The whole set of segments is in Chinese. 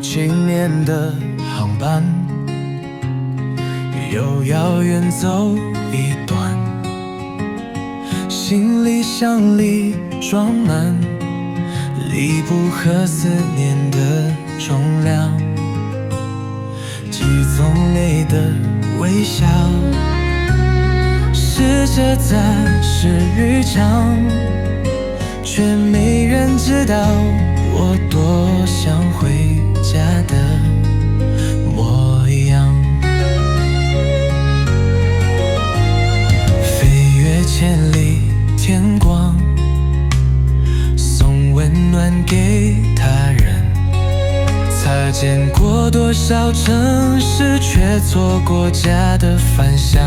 青年的航班，又要远走一段，行李箱里装满离不合思念的重量，几种泪的微笑，试着暂时日常，却没人知道我多想回家的模样。飞越千里天光，送温暖给他人，擦肩过多少城市，却错过家的返乡。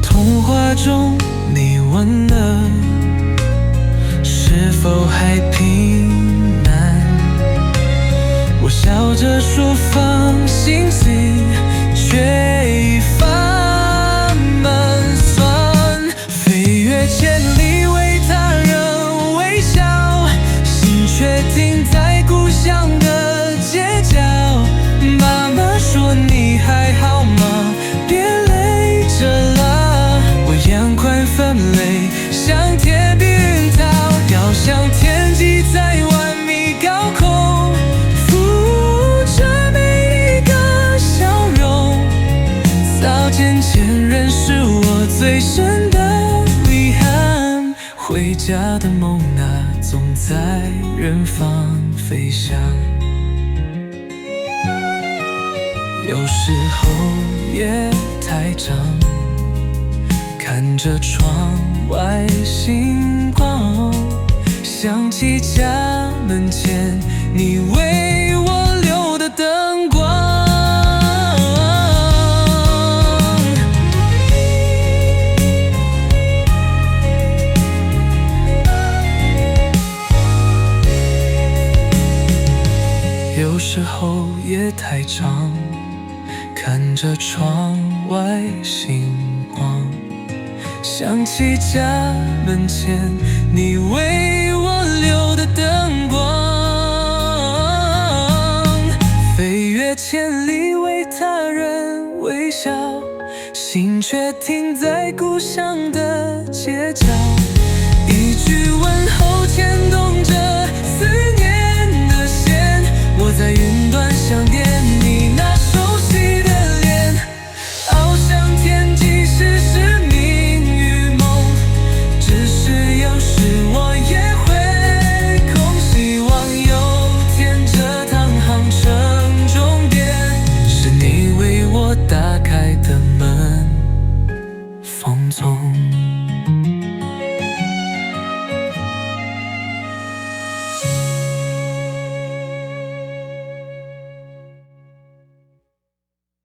童话中你问了，是否还平安？我笑着说放心情，却一发满酸。飞越千里为他人微笑，心却停在故乡的街角。妈妈说你还好吗？别累着了，我yan宽分类，像铁臂云涛，要向天际在万米高空，扶着每一个笑容。早见前人是我最深的遗憾，回家的梦啊，总在远方飞翔。有时候夜太长，看着窗外星光，想起家门前你为我留的灯光。有时候夜太长，看着窗外星光，想起家门前你为我留的灯光。飞越千里为他人微笑，心却停在故乡的街角。一句问候牵动着思念的线，我在云端想念你那熟悉的脸。翱翔天际，世事命与梦，只是有时我也